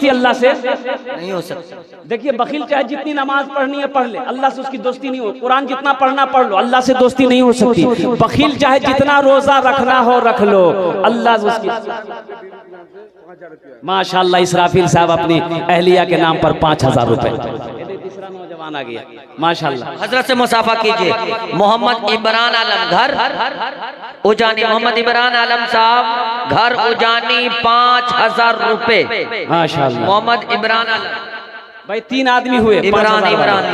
दोस्ती अल्लाह से नहीं हो सकता। देखिए बखील चाहे जितनी नमाज पढ़नी है पढ़ ले, अल्लाह से उसकी दोस्ती नहीं हो। कुरान जितना पढ़ना पढ़ लो, अल्लाह से दोस्ती नहीं हो सकती। बखील चाहे जितना रोजा रखना हो रख लो, अल्लाह से उसकी। माशाअल्लाह इसराफिल साहब अपनी अहलिया के नाम पर 5000 रुपए। तीसरा नौजवान आ गया माशाअल्लाह। हजरत से मुसाफा कीजिए। मोहम्मद इमरान आलम घर उजानी, मोहम्मद इमरान आलम साहब घर उजानी 5000 रुपए माशाअल्लाह। मोहम्मद इमरान आलम भाई 3 आदमी हुए, इमरान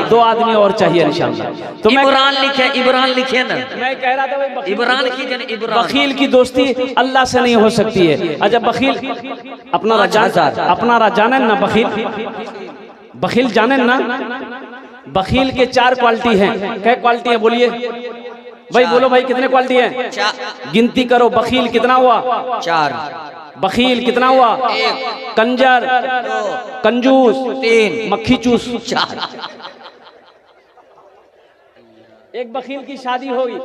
2 आदमी और चाहिए इंशाअल्लाह। तो इमरान लिखे, इमरान लिखे ना, मैं कह रहा था भाई इमरान की बखील की दोस्ती अल्लाह से नहीं हो सकती है। अच्छा बखील अपना जाने ना, बखील जाने ना। बखील के 4 क्वालिटी हैं। क्या क्वालिटी है बोलिए भाई, बोलो भाई कितने क्वालिटी है? गिनती करो। बखील कितना हुआ? 4। बखील कितना हुआ? 1। कंजर 2। कंजूस 3। मक्खी चूस 4। एक बखील की शादी होगी,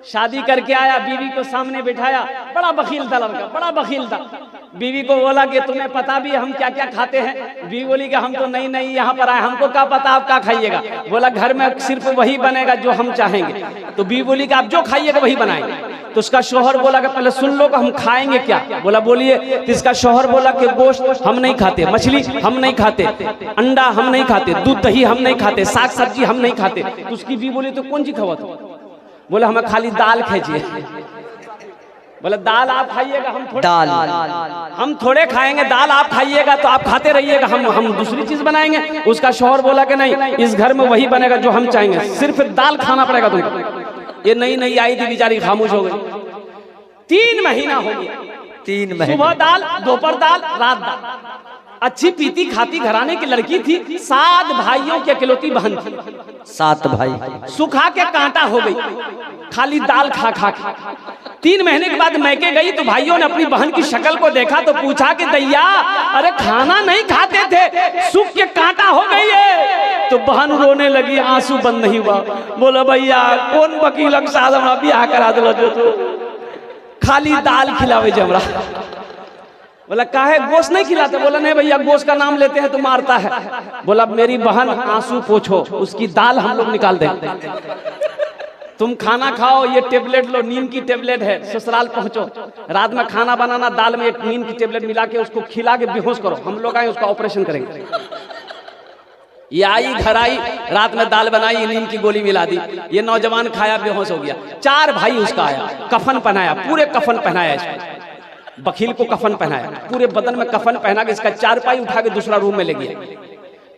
शादी करके आया, बीवी को सामने बिठाया, बड़ा बखील था लड़का, बड़ा बखील था। बीवी को बोला कि तुम्हें पता भी हम क्या क्या खाते हैं? बीवी बोली कि हम तो नहीं यहाँ पर आए, हमको क्या पता आप क्या खाइएगा? बोला घर में सिर्फ वही बनेगा जो हम चाहेंगे। तो बीवी बोली कि आप जो खाइएगा वही बनाएंगे। तो उसका शौहर बोला कि पहले सुन लो कि हम खाएंगे क्या? बोला बोलिए। तो इसका शौहर बोला कि गोश्त हम नहीं खाते, मछली हम नहीं खाते, अंडा हम नहीं खाते, दूध दही हम नहीं खाते, साग सब्जी हम नहीं खाते। तो उसकी बीवी बोली तो कौन सी खवा? बोला हमें खाली दाल खींचिए। बोला दाल आप खाइएगा, हम थोड़े खाएंगे, दाल आप खाइएगा तो आप खाते रहिएगा, हम दूसरी चीज बनाएंगे। उसका शौहर बोला कि नहीं, इस घर में वही बनेगा जो हम चाहेंगे, सिर्फ दाल खाना पड़ेगा तुमको। ये नई आई थी बेचारी, खामोश हो गई। 3 महीना हो गया, 3 महीने सुबह दाल, दोपहर दाल, रात दाल। अच्छी पीती खाती घराने की लड़की थी। 7 भाइयों की इकलौती बहन थी। 7 भाई सुखा के कांटा हो गई खाली दाल खा खा के। 3 महीने के बाद मैके गई तो भाइयों ने अपनी बहन की शक्ल को देखा तो पूछा कि दैया अरे खाना नहीं खाते थे, सूख के कांटा हो गई है। तो बहन रोने लगी, आंसू बंद नहीं हुआ। बोला भैया कौन वकील के साथ हमरा ब्याह करा दिला जो तो खाली दाल खिलावे जमरा। बोला काहे गोश्त नहीं खिलाते? बोला नहीं भैया गोश्त का नाम लेते हैं तो मारता है। बोला मेरी बहन आंसू पोछो, उसकी दाल हम लोग निकाल देंगे, तुम खाना खाओ, ये टेबलेट लो, नीम की टेबलेट है, ससुराल पहुंचो, रात में खाना बनाना, दाल में एक नीम की टेबलेट मिला के उसको खिला के बेहोश करो, हम लोग आए उसका ऑपरेशन करेंगे। ये आई घर आई, रात में दाल बनाई, नीम की गोली मिला दी, ये नौजवान खाया बेहोश हो गया। 4 भाई उसका आया, कफन पहनाया, पूरे कफन पहनाया इसको, बखील को कफन पहनाया, पूरे बदन में कफन पहना के इसका 4 पाई उठा के दूसरा रूम में ले गया।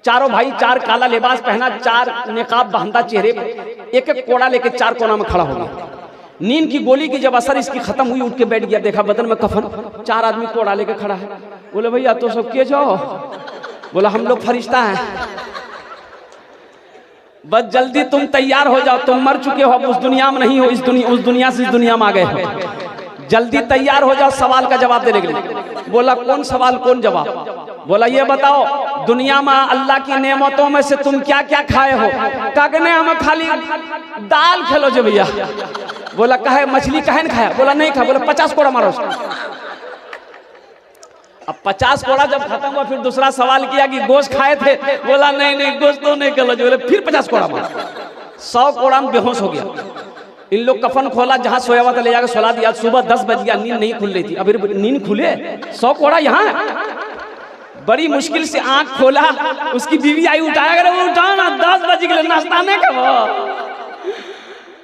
चारों भाई 4 काला लिबास पहना, 4 निकाब बांधा चेहरे पे, एक एक कोड़ा लेके 4 कोना में खड़ा हो गया। नींद की गोली की जब असर इसकी खत्म हुई, उठ के बैठ गया, देखा बदन में कफन, 4 आदमी कोड़ा लेके खड़ा है। बोले भैया तो सब किए जाओ। बोला हम लोग फरिश्ता हैं, बस जल्दी तुम तैयार हो जाओ, तुम मर चुके हो, अब उस दुनिया में नहीं हो, उस दुनिया से इस दुनिया में आ गए हो, जल्दी तैयार हो जाओ सवाल का जवाब देने के लिए। बोला कौन सवाल कौन जवाब? बोला ये बताओ दुनिया में अल्लाह की नेमतों में से तुम क्या क्या खाए हो? कहने हम खाली दाल खेलो जो भैया। बोला कहे मछली कहे न खाया? बोला नहीं खाया। बोला 50 कोड़ा मारो उसको। अब 50 कोड़ा जब खत्म हुआ फिर दूसरा सवाल किया कि गोश्त खाए थे? बोला नहीं गोश्त तो नहीं खेलो जो। बोले फिर 50 कोड़ा मारो। 100 कोड़ा में बेहोश हो गया। इन लोग कफन खोला, जहां सोया हुआ था ले जाकर सुला दिया। सुबह 10 बज गया, नींद नहीं खुल रही थी। अभी नींद खुले, 100 कोड़ा यहाँ है। बड़ी मुश्किल से आंख खोला, उसकी बीवी आई उठाया, अगर वो उठाओ ना 10 बज गए, नाश्ता नहीं खाओ।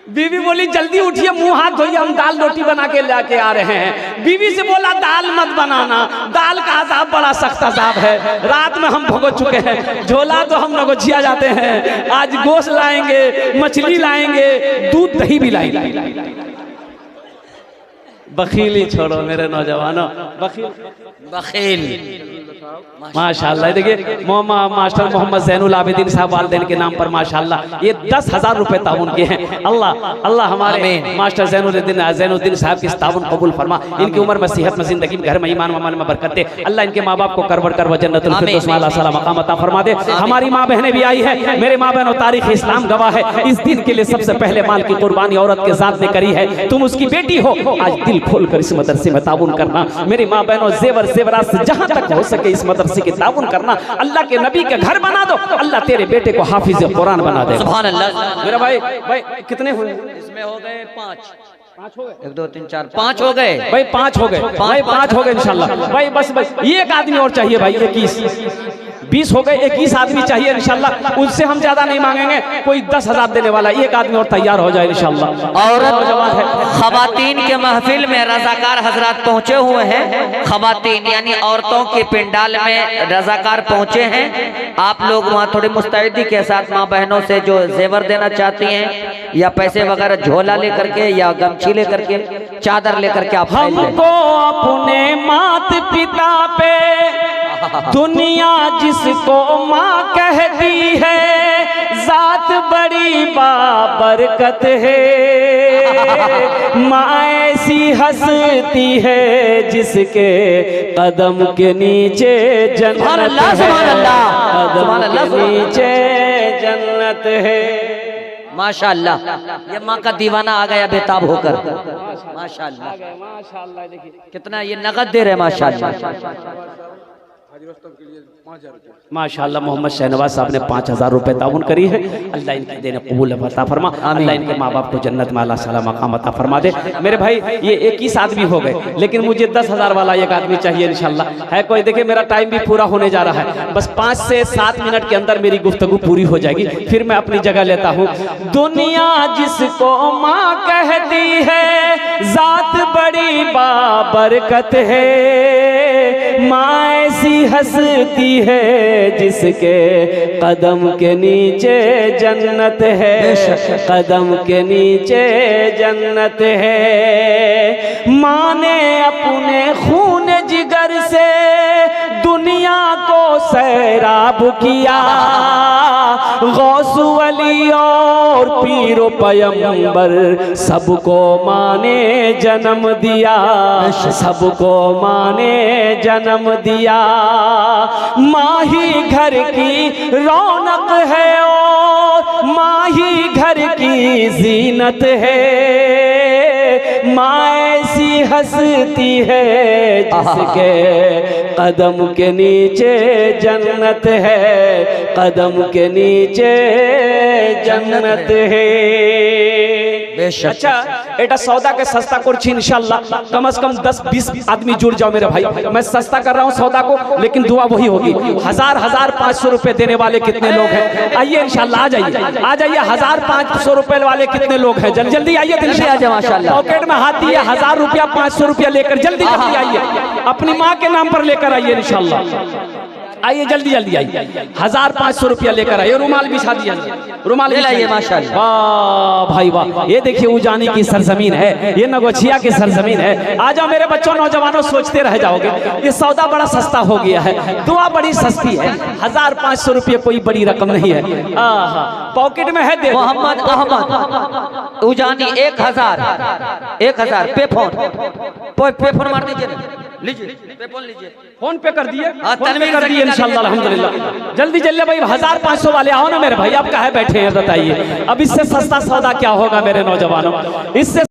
बीवी बोली जल्दी उठिए, मुंह हाथ धोइए, हम दाल रोटी बना के लेके आ रहे हैं। बीवी से बोला दाल मत बनाना, दाल का अजाब बड़ा सख्त अजाब है, रात में हम भुगत चुके हैं, झोला तो हम नगोचिया जाते हैं, आज गोश्त लाएंगे, मछली लाएंगे, दूध दही भी लाएंगे। बखीली छोड़ो मेरे नौजवानों, बखील माशाल्लाह। देखिए मास्टर मोहम्मद ज़ैनुल आबिदीन साहब वालिदैन के नाम पर माशाल्लाह ये 10,000 रुपए ताउन के हैं। अल्लाह हमारे मास्टर ज़ैनुद्दीन साहब की ताउन कबूल फरमा, इनकी उम्र में सेहत में जिंदगी में घर में ईमान अमल में बरकत दे। अल्लाह इनके माँ बाप को करवड़ कर जन्नतुल फिरदौस में आला साला मकाम अता फरमा दे। हमारी माँ बहनें भी आई है, मेरे माँ बहनों तारीख इस्लाम गवाह है, इस दिन के लिए सबसे पहले माल की कुर्बानी औरत के साथ ने करी है। तुम उसकी बेटी हो, आज दिल खोल कर इस मदरसे में ताउन करना। मेरी माँ बहनों जेवर जेवरात से जहाँ तक हो सके सके इस मदरसे की ताउन करना, अल्लाह के नबी के घर बना दो, अल्लाह तेरे बेटे को हाफिज कुरान बना दे। सुभान अल्लाह। मेरा भाई कितने हुए? इसमें हो गए 5 हो गए, 1 2 3 4 5 हो गए भाई, 5 हो गए भाई, 5 हो गए इंशाल्लाह भाई। बस ये एक आदमी और चाहिए भाई, 20 हो गए, 21 आदमी चाहिए इंशाल्लाह। उससे हम ज्यादा नहीं मांगेंगे, कोई 10,000 देने वाला, एक आदमी और तैयार हो जाए इंशाल्लाह। और खवातीन के महफिल में रजाकार हजरात पहुंचे हुए हैं। खवातीन यानी औरतों के पिंडाल में रजाकार पहुंचे हैं। आप लोग वहाँ थोड़ी मुस्तैदी के साथ माँ बहनों से जो जेवर देना चाहती हैं या पैसे वगैरह झोला लेकर के या गमछी लेकर के चादर लेकर के आप हमको अपने मात पिता पे दुनिया जिसको माँ कहती है, जात बड़ी बाबरकत है। माँ ऐसी हंसती है जिसके कदम के नीचे जन्नत है, कदम के नीचे जन्नत है। माशाअल्लाह, ये माँ का दीवाना आ गया बेताब होकर। माशाअल्लाह, कितना ये नगद दे रहे हैं माशाअल्लाह। माशाअल्लाह मोहम्मद शहनवाज साहब ने 5,000 रुपए ताउन करी है। अल्लाह इनके देने कबूल अता फरमा, अल्लाह इनके माँ बाप को जन्नत में अल्लाह सला मकाम अता फरमा दे। मेरे भाई ये 21 आदमी हो गए, लेकिन मुझे 10,000 वाला एक आदमी चाहिए इंशाल्लाह। है कोई? देखिए मेरा टाइम भी पूरा होने जा रहा है, बस 5 से 7 मिनट के अंदर मेरी गुफ्तगू पूरी हो जाएगी, फिर मैं अपनी जगह लेता हूँ। दुनिया जिसको माँ कहती है, जात बड़ी बाबरकत है। माँ ऐसी हंसती है जिसके कदम के नीचे जन्नत है, कदम के नीचे जन्नत है। माँ ने अपने खून जिगर से दुनिया को सैराब किया, गौसु वली और पीरो पैगंबर सबको माँ ने जन्म दिया, सबको माँ ने जन्म दिया। माँ ही घर की रौनक है और माँ ही घर की जीनत है। माँ ऐसी हंसती है जिसके कदम के नीचे जन्नत है, कदम के नीचे जन्नत है। अच्छा एटा सौदा के सस्ता करछी इंशाल्लाह, कम से कम 10-20 आदमी जुड़ जाओ मेरे भाई। मैं सस्ता कर रहा हूँ सौदा को, लेकिन दुआ वही होगी। 1,500 रुपए देने वाले कितने लोग हैं? आइए इंशाल्लाह, आ जाइए, आ जाइए। 1,500 रुपए वाले कितने लोग हैं? जल्दी जल्दी आइए, जल्दी आ जाए। माशाल्लाह, पॉकेट में हाथ दिए, 1,000 रुपया 500 रुपया लेकर जल्दी जल्दी आइए, अपनी माँ के नाम पर लेकर आइए इंशाल्लाह। आइए जल्दी जल्दी आइए, 1,500 रुपया लेकर आइए। रुमाल बिछा दिया, रुमाल लाइए। माशाल्लाह, वाह भाई वाह। ये देखिए उजानी की सरजमीन है, ये नगोछिया की सरजमीन है। आ जाओ मेरे बच्चों, नौजवानों, सोचते रह जाओगे। ये सौदा बड़ा सस्ता हो गया है, दुआ बड़ी सस्ती है। 1,500 रुपये कोई बड़ी रकम नहीं है। पॉकेट में है। मोहम्मद अहमद उजानी 1,000 पे फोन मार दीजिए, लीजिए पे फोन लीजिए, फोन पे कर दिए, कर दिए इंशाल्लाह अल्हम्दुलिल्लाह। जल्दी जल्दी भाई, 1,500 वाले आओ ना मेरे भाई, आप कहाँ बैठे हैं बताइए। अब इससे सस्ता सौदा क्या होगा मेरे नौजवानों, इससे